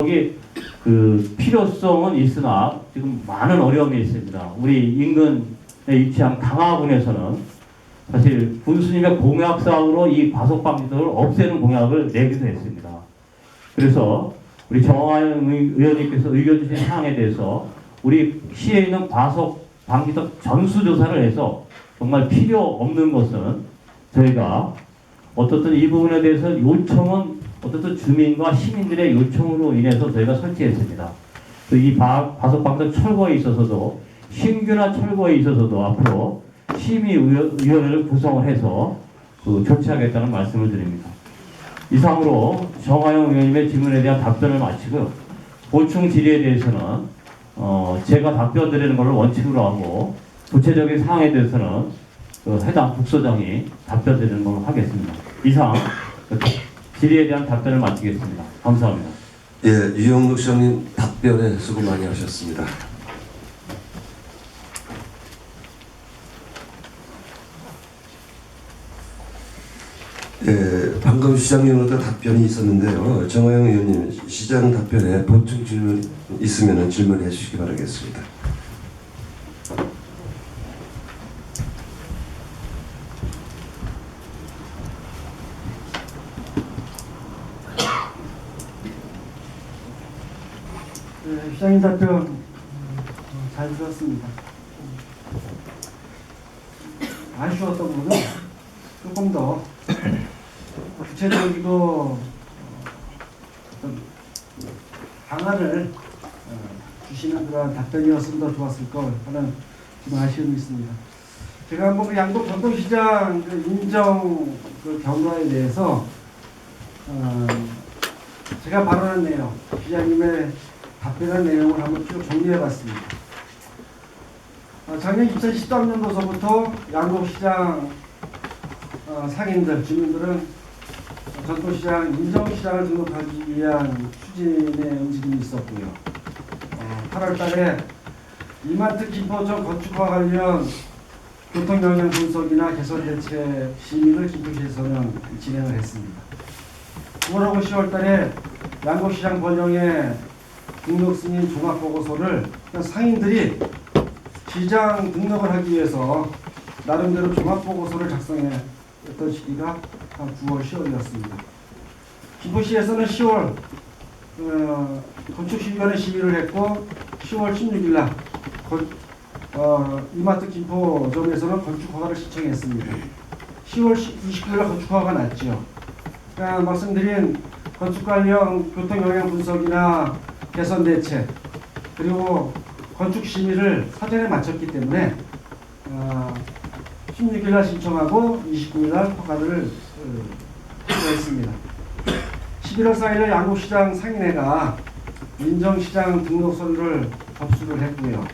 여기 그 필요성은 있으나 지금 많은 어려움이 있습니다. 우리 인근에 위치한 강화군에서는 사실 군수님의 공약 사업으로 이 과속 방지턱을 없애는 공약을 내기도 했습니다. 그래서 우리 정화영 의원님께서 의견 주신 사항에 대해서 우리 시에 있는 과속 방지턱 전수조사를 해서 정말 필요 없는 것은 저희가 어떻든 이 부분에 대해서 요청은 어떻든 주민과 시민들의 요청으로 인해서 저희가 설치했습니다. 이 과속 방지턱 철거에 있어서도 신규나 철거에 있어서도 앞으로 심의위원회를 구성을 해서 조치하겠다는 말씀을 드립니다. 이상으로 정화영 의원님의 질문에 대한 답변을 마치고 보충 질의에 대해서는 제가 답변 드리는 걸로 원칙으로 하고 구체적인 사항에 대해서는 해당 국소장이 답변 드리는 걸로 하겠습니다. 이상 질의에 대한 답변을 마치겠습니다. 감사합니다. 예, 유영록 시장님 답변에 수고 많이 하셨습니다. 예, 방금 시장님으로부터 답변이 있었는데요. 정화영 의원님, 시장 답변에 보충 질문 있으면 질문해 주시기 바라겠습니다. 네, 시장님 답변 잘 들었습니다. 아쉬웠던 부분은 조금 더 구체적이고 어떤 방안을 주시는 그런 답변이었으면 더 좋았을 것 하는 좀 아쉬움이 있습니다. 제가 한번 양곡 전통시장 인정 경과에 대해서 제가 발언한 내용, 기자님의 답변한 내용을 한번 쭉 정리해봤습니다. 작년 2013년도서부터 양곡시장 상인들, 주민들은 전통시장, 인정시장을 등록하기 위한 추진의 움직임이 있었고요. 8월 달에 이마트 김포점 건축과 관련 교통영향 분석이나 개선 대책 심의를 김포시에서는 진행을 했습니다. 9월하고 10월 달에 양곡시장 번영의 등록 승인 종합보고서를 상인들이 시장 등록을 하기 위해서 나름대로 종합보고서를 작성했던 시기가 한 9월, 10월이었습니다. 김포시에서는 10월 건축시위원회 시위를 했고 10월 16일 날 이마트 김포점에서는 건축허가를 신청했습니다. 10월 29일 날 건축허가가 났죠. 그러니까 말씀드린 건축 관련 교통영향 분석이나 개선 대책 그리고 건축 심의를 사전에 마쳤기 때문에 16일 날 신청하고 29일 날 허가를 했습니다. 11월 4일 날 양곡시장 상인회가 인정시장 등록 서류를 접수를 했고요.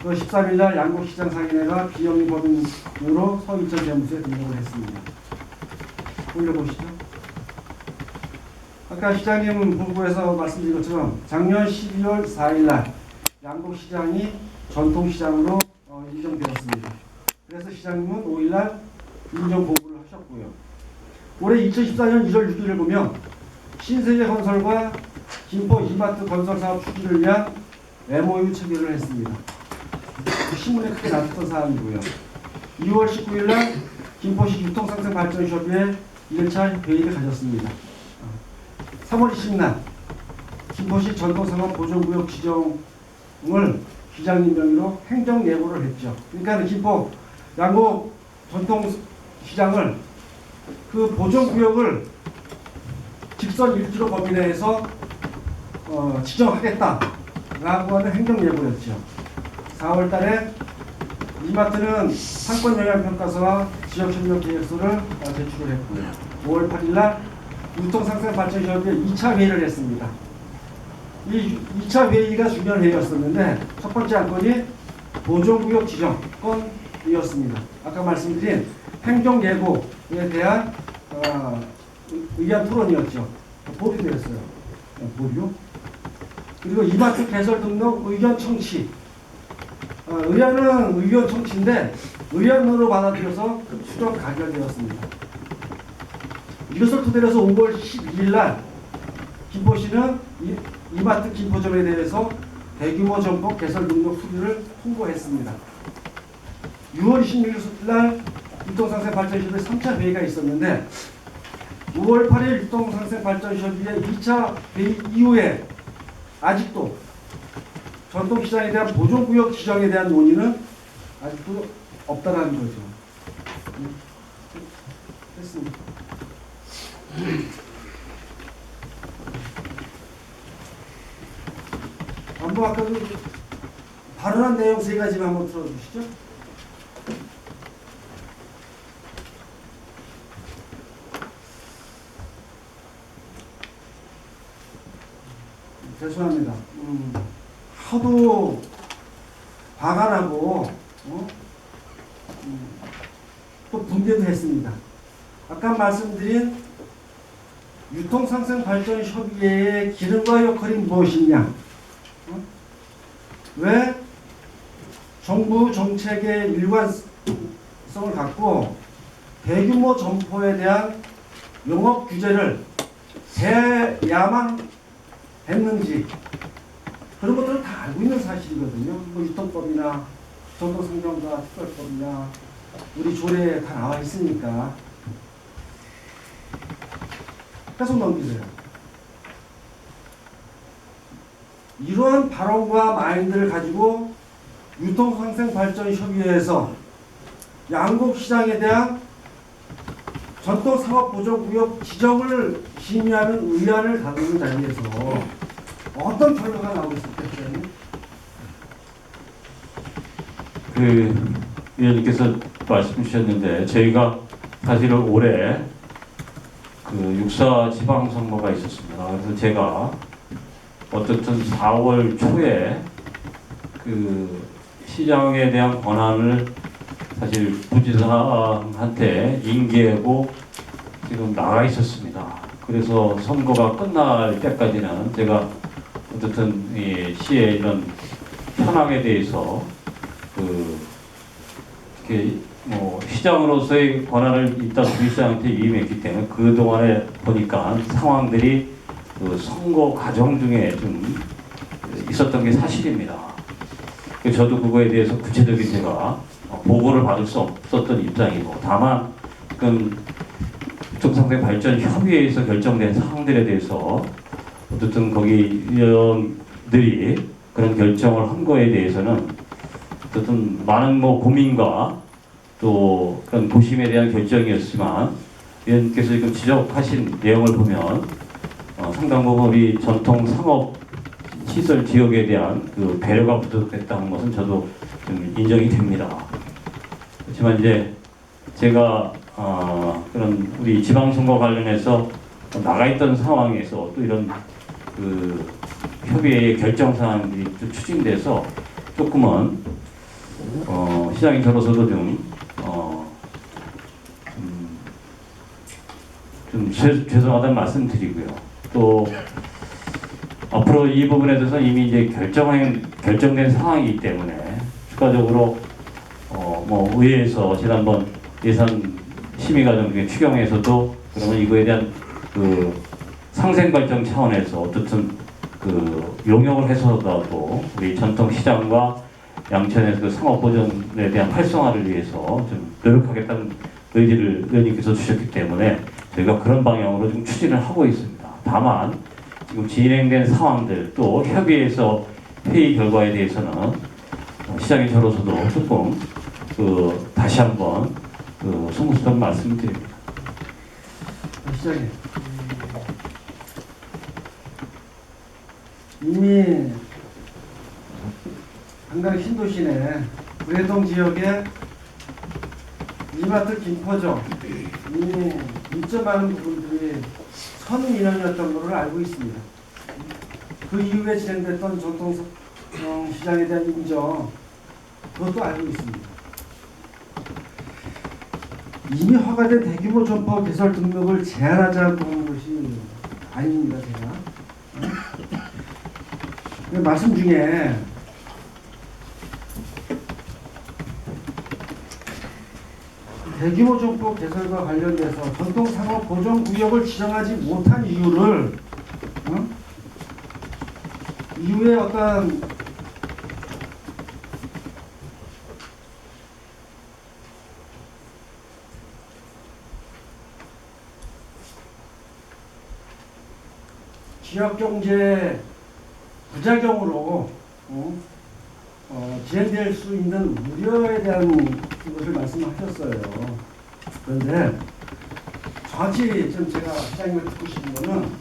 또 13일 날 양곡시장 상인회가 비영리 법인으로 서인천 재무소에 등록을 했습니다. 올려보시죠. 아까 시장님 보고에서 말씀드린 것처럼 작년 12월 4일 날 양곡시장이 전통시장으로 인정되었습니다. 그래서 시장님은 5일 날 인정 보고를 하셨고요. 올해 2014년 1월 6일을 보면 신세계 건설과 김포 이마트 건설 사업 추진을 위한 MOU 체결을 했습니다. 신문에 크게 나왔던 사항이고요. 2월 19일 날 김포시 유통상생발전협의회 1차 회의를 가졌습니다. 3월 20일 날 김포시 전통상업 보존구역 지정을 시장님 명의로 행정 예고를 했죠. 그러니까 김포 양곡 전통시장을 그 보존구역을 직선 1km 범위 내에서 지정하겠다라고 하는 행정 예고였죠. 4월 달에 이마트는 상권 영향 평가서와 지역 협력 계획서를 제출을 했고요. 5월 8일 날 유통상생발전협의회 2차 회의를 했습니다. 이 2차 회의가 중요한 회의였었는데 첫 번째 안건이 보존구역 지정건이었습니다. 아까 말씀드린 행정 예고에 대한 의견 토론이었죠. 보류도 했어요. 보류. 그리고 이마트 개설 등록 의견 청취. 의안은 의견 청취인데 의안으로 받아들여서 수정 가결되었습니다. 이것을 토대로 해서 5월 12일 날 김포시는 이마트 김포점에 대해서 대규모 점포 개설 등록 수리를 통보했습니다. 6월 26일 날 유통상생발전협의 3차 회의가 있었는데 5월 8일 유통상생발전협의회 2차 회의 이후에 아직도 전통시장에 대한 보존구역 지정에 대한 논의는 아직도 없다라는 거죠. 됐습니다. 한번 아까 그 발언한 내용 세 가지만 한번 들어주시죠. 죄송합니다. 하도 화가 나고 또 분개도 했습니다. 아까 말씀드린 유통상생발전협의회의 기능과 역할이 무엇이냐, 왜 정부 정책의 일관성을 갖고 대규모 점포에 대한 영업 규제를 해야만 했는지, 그런 것들은 다 알고 있는 사실이거든요. 뭐 유통법이나 전통상점과 특별법이나 우리 조례에 다 나와 있으니까. 계속 넘기세요. 이러한 발언과 마인드를 가지고 유통상생발전협의회에서 양곡시장에 대한 전통상업보존구역 지정을 심의하는 의안을 다루는 자리에서 어떤 결과가 나오고 있었겠어요? 그 위원님께서 말씀 주셨는데 저희가 사실은 올해 그 6.4 지방선거가 있었습니다. 그래서 제가 어쨌든 4월 초에 그 시장에 대한 권한을 사실 부지사한테 인계하고 지금 나가 있었습니다. 그래서 선거가 끝날 때까지는 제가 어쨌든 이 시의 이런 현황에 대해서 그 이렇게 뭐 시장으로서의 권한을 일단 부지사한테 위임했기 때문에 그 동안에 보니까 상황들이 그 선거 과정 중에 좀 있었던 게 사실입니다. 저도 그거에 대해서 구체적인 제가 보고를 받을 수 없었던 입장이고, 다만 유통상생발전협의회에서 결정된 사항들에 대해서 어쨌든 거기 위원들이 그런 결정을 한 거에 대해서는 어쨌든 많은 뭐 고민과 또 그런 고심에 대한 결정이었지만, 위원께서 지금 지적하신 내용을 보면 상당 부분 우리 전통 상업 시설 지역에 대한 그 배려가 부족했다는 것은 저도 좀 인정이 됩니다. 그렇지만 이제 제가 그런 우리 지방선거 관련해서 나가 있던 상황에서 또 이런 그 협의회의 결정 사항들이 좀 추진돼서 조금은 시장인 저로서도 좀 죄송하다는 말씀 드리고요. 또 앞으로 이 부분에 대해서 이미 이제 결정된 상황이기 때문에 추가적으로 뭐 의회에서 지난번 예산 심의 과정 중에 추경에서도 그러면 이거에 대한 그 상생 발전 차원에서 어떻든 그 용역을 해서라도 우리 전통 시장과 양천에서 그 상업 보존에 대한 활성화를 위해서 좀 노력하겠다는 의지를 의원님께서 주셨기 때문에 저희가 그런 방향으로 좀 추진을 하고 있습니다. 다만 지금 진행된 상황들 또 협의회에서 회의 결과에 대해서는 시장인 저로서도 조금 그 다시 한번 그 송구스럽게 말씀을 드립니다. 시장님, 이미 상당히 신도시내 구례동 지역에 이마트 김포점 이미 입점하는 부분들이 선민원이었던 것을 알고 있습니다. 그 이후에 진행됐던 전통시장에 대한 인정, 그것도 알고 있습니다. 이미 허가된 대규모 점포 개설 등록을 제한하자고 하는 것이 아닙니다, 제가. 말씀 중에 대규모 점포 개설과 관련돼서 전통상업 보존구역을 지정하지 못한 이유를 이후에 어떤 지역경제 부작용으로 진행될 수 있는 우려에 대한 것을 말씀하셨어요. 그런데 정확히 지금 제가 시장님을 듣고 싶은 거는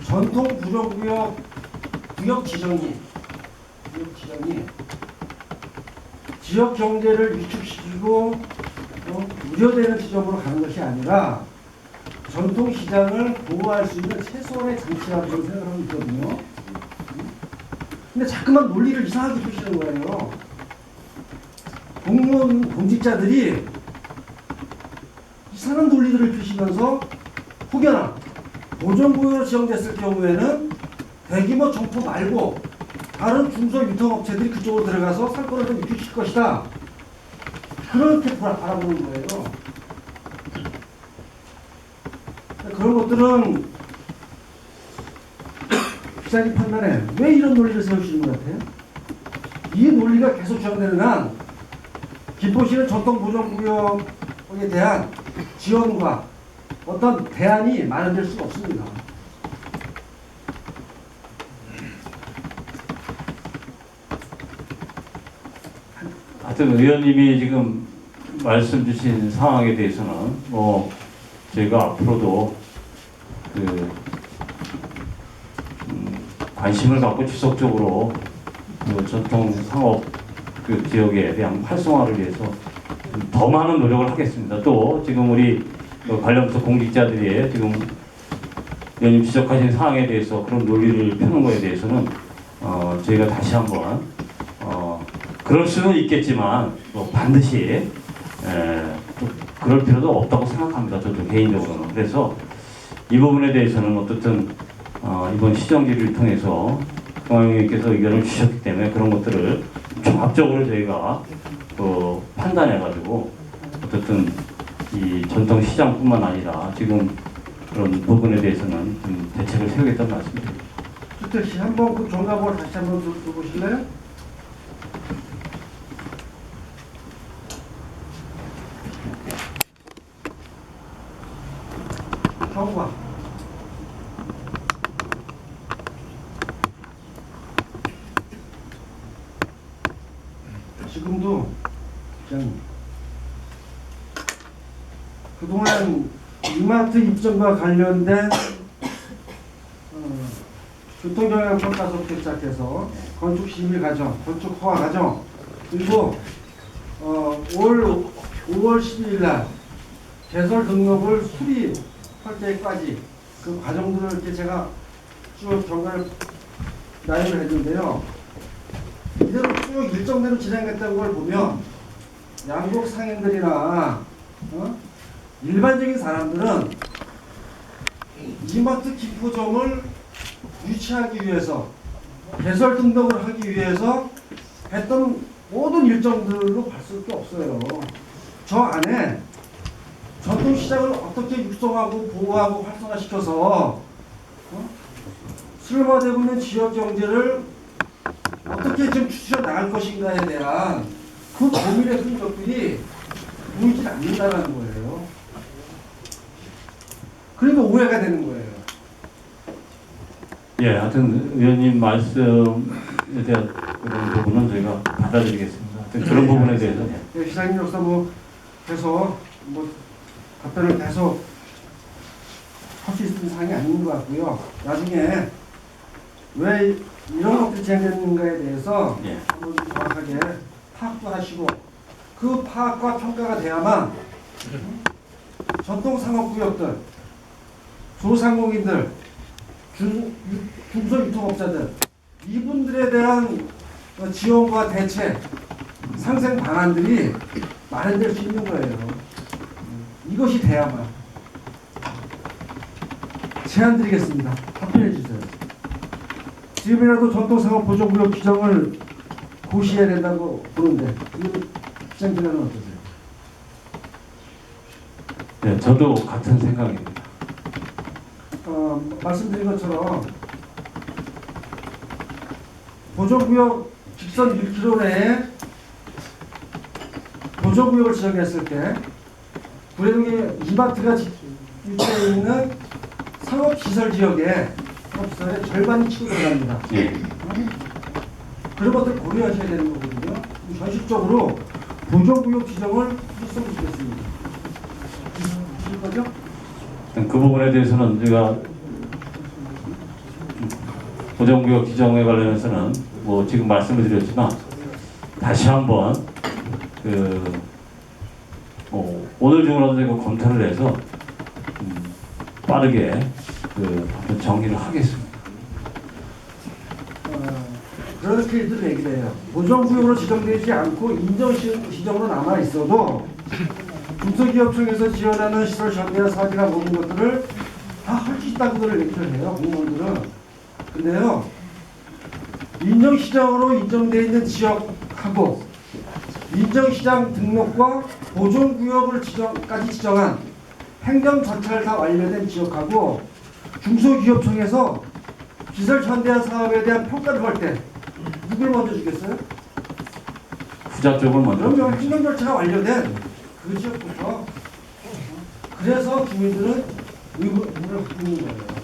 전통 부정구역 구역 지정이 지역 경제를 위축시키고 우려되는 지점으로 가는 것이 아니라 전통 시장을 보호할 수 있는 최소한의 장치라고 저는 생각하고 있거든요. 근데 자꾸만 논리를 이상하게 푸시는 거예요. 공무원 공직자들이 이상한 논리들을 펴시면서 혹여나 보존구역으로 지정됐을 경우에는 대규모 점포 말고 다른 중소 유통업체들이 그쪽으로 들어가서 상권을 좀 유축시킬 것이다. 그렇게 바라보는 거예요. 그런 것들은 시장님 판단에 왜 이런 논리를 세우시는 것 같아요? 이 논리가 계속 주장되는 한 김포시는 전통보존구역에 대한 지원과 어떤 대안이 마련될 수가 없습니다. 하여튼 의원님이 지금 말씀 주신 상황에 대해서는 뭐 저희가 앞으로도 관심을 갖고 지속적으로 그 전통 상업 그 지역에 대한 활성화를 위해서 더 많은 노력을 하겠습니다. 또 지금 우리 관련부서 공직자들이 지금 의원님 지적하신 사항에 대해서 그런 논리를 펴는 거에 대해서는 저희가 다시 한번 그럴 수는 있겠지만 뭐 반드시 그럴 필요도 없다고 생각합니다. 저도 개인적으로는. 그래서 이 부분에 대해서는 어떻든 이번 시정기를 통해서 중앙위원님께서 의견을 주셨기 때문에 그런 것들을 종합적으로 저희가 판단해가지고 어쨌든 이 전통 시장뿐만 아니라 지금 그런 부분에 대해서는 좀 대책을 세우겠다는 말씀드립니다. 주택 씨 한번 그 정답을 다시 한번 들어보실래요? 정과 지금도 그냥 그동안 이마트 입점과 관련된 교통경영평가서부터 시작해서 건축심의 과정, 건축 허가 과정, 그리고 올 5월 12일 날 개설 등록을 수립할 때까지 그 과정들을 이렇게 제가 쭉 경과를 나열을 했는데요. 이대로 쭉 일정대로 진행했다는 걸 보면 양국 상인들이나 일반적인 사람들은 이마트 김포점을 유치하기 위해서 개설 등록을 하기 위해서 했던 모든 일정들로 볼 수밖에 없어요. 저 안에 전통시장을 어떻게 육성하고 보호하고 활성화시켜서 슬럼화되고 있는 지역경제를 어떻게 좀 추진해 나갈 것인가에 대한 그 고민의 흔적들이 보이질 않는다는 거예요. 그러니까 오해가 되는 거예요. 예, 하여튼 의원님 말씀에 대한 그런 부분은 저희가 받아들이겠습니다. 하여튼 그런 부분에 대해서 네, 시장님으로서 뭐 계속 답변을 계속 할 수 있는 사항이 아닌 것 같고요. 나중에 왜 이런 것들이 진행되는가에 대해서 예. 한번 정확하게 파악도 하시고 그 파악과 평가가 돼야만 전통 상업구역들, 소상공인들, 중소 유통업자들 이분들에 대한 지원과 대책, 상생 방안들이 마련될 수 있는 거예요. 이것이 돼야만. 제안 드리겠습니다. 답변해 주세요. 지금이라도 전통상업 보존구역 지정을 고시해야 된다고 보는데 이 시장님은 어떠세요? 네, 저도 같은 생각입니다. 말씀드린 것처럼 보존구역 직선 1km 내에 보존구역을 지정했을 때 구례동에 이마트가 위치해 있는 상업시설 지역에 상업시설의 절반이 치고 들어갑니다. 예. 그런 것들 고려하셔야 되는 거거든요. 현실적으로 보존구역 지정을 필요성을 두겠습니다. 주실 거죠? 그 부분에 대해서는 제가 보존구역 지정에 관련해서는 뭐 지금 말씀을 드렸지만 다시 한번 오늘 중으로도 제가 검토를 해서 빠르게 한번 정리를 하겠습니다. 그렇게들 얘기를 해요. 보존구역으로 지정되지 않고 인정시정으로 남아 있어도 중소기업청에서 지원하는 시설 전개나 사업이나 모든 것들을 다 할 수 있다고들 얘기를 해요. 공무원들은. 근데요, 인정시장으로 인정되어 있는 지역하고 인정시장 등록과 보존구역을 까지 지정한 행정 절차를 다 완료된 지역하고 중소기업청에서 시설 전대한 사업에 대한 평가를 할 때 누굴 먼저 주겠어요? 후자 쪽을 먼저. 그러면 행정 절차가 완료된 그 지역부터. 그래서 주민들은 의문을 갖고 있는 거예요.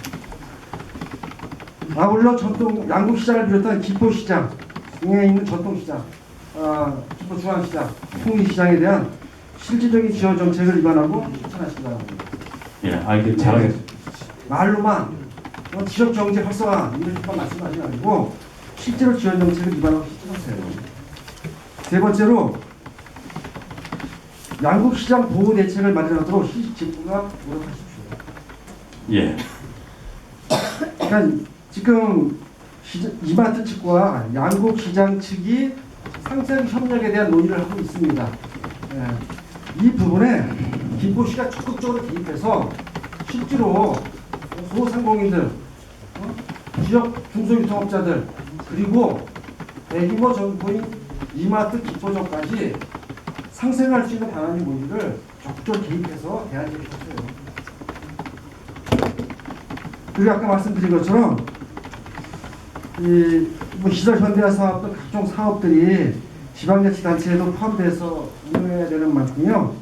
아울러 전통 양국시장을 비롯한 기포시장에 있는 전통시장, 기포중앙시장, 풍리시장에 대한 실질적인 지원 정책을 위반하고 실천하시기 바랍니다. 예, 알겠 잘하겠습니다. 말로만 지역 경제 활성화 이런 말씀하지 말고 실제로 지원 정책을 위반하고 실천하세요. 세 번째로 양국시장 보호 대책을 마련하도록 시집구가 노력하십시오. 예. 그러니까 지금 이마트 측과 양국시장 측이 상생 협력에 대한 논의를 하고 있습니다. 예. 이 부분에 김포시가 적극적으로 개입해서 실제로 소상공인들, 지역 중소유통업자들 그리고 대규모 점포인 이마트 기포점까지 상생할 수 있는 방안이 뭔지를 적극적으로 개입해서 대안 제시했어요. 그리고 아까 말씀드린 것처럼 시설 현대화 사업 등 각종 사업들이 지방자치단체에도 포함돼서 운영해야 되는 만큼요.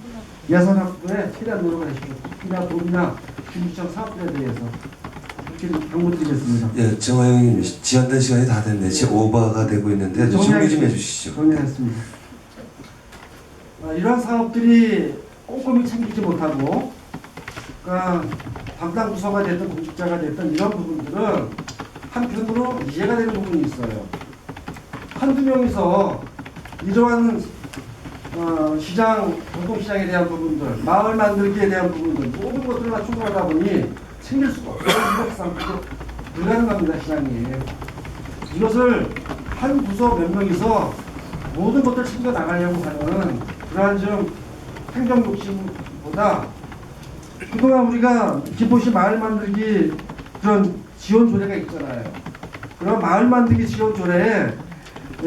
예산 확보에 최대한 노력을 해주십시오. 특히나 도시나 중시청 사업들에 대해서 그렇게 당부드리겠습니다. 예, 정화영 의원님 지연된 시간이 다 됐는데 지금 오버가 되고 있는데 정리 좀 해주시죠. 정리했습니다. 이러한 사업들이 꼼꼼히 챙기지 못하고 그러니까 담당 부서가 됐든 공직자가 됐든 이런 부분들은 한편으로 이해가 되는 부분이 있어요. 한두 명이서 이러한 시장, 교통시장에 대한 부분들, 마을 만들기에 대한 부분들 모든 것들을 다 충분하다 보니 챙길 수가 없어요. 이것상 불가능합니다. 시장이. 이것을 한 부서 몇 명이서 모든 것들을 챙겨 나가려고 하는 그러한 좀 행정 욕심보다 그동안 우리가 기포시 마을 만들기 그런 지원 조례가 있잖아요. 그런 마을 만들기 지원 조례에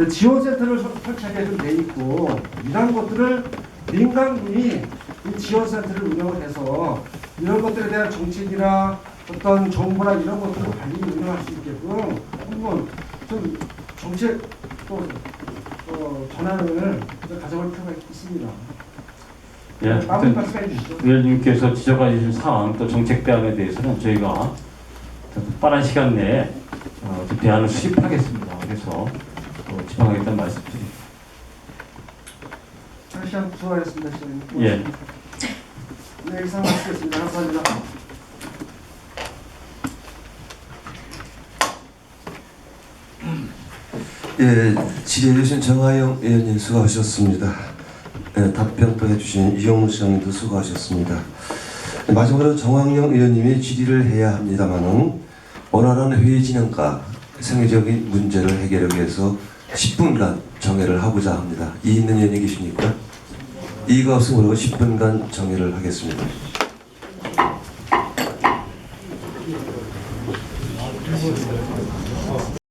지원센터를 설치하게 좀 돼 있고 이런 것들을 민간군이 이 지원센터를 운영을 해서 이런 것들에 대한 정책이나 어떤 정보나 이런 것들을 관리 운영할 수 있게끔 한번 좀 정책 또 전환을 가져볼 필요가 있습니다. 예, 마무리 말씀해 주시죠. 위원님께서 지적해 주신 사항 또 정책 대안에 대해서는 저희가 빠른 시간 내에 대안을 수립하겠습니다. 그래서 지방하겠다는 말씀드립니다. 다시 한번 수고하셨습니다. 시장님. 예. 네, 이상 마치겠습니다. 감사합니다. 예, 질의해주신 정화영 의원님 수고하셨습니다. 예, 답변 또 해주신 이용무 시장님도 수고하셨습니다. 마지막으로 정황영 의원님이 질의를 해야 합니다만은 원활한 회의 진행과 생애적인 문제를 해결하기 위해서 10분간 정회를 하고자 합니다. 이의 있는 의원이 계십니까? 이의가 없으므로 10분간 정회를 하겠습니다.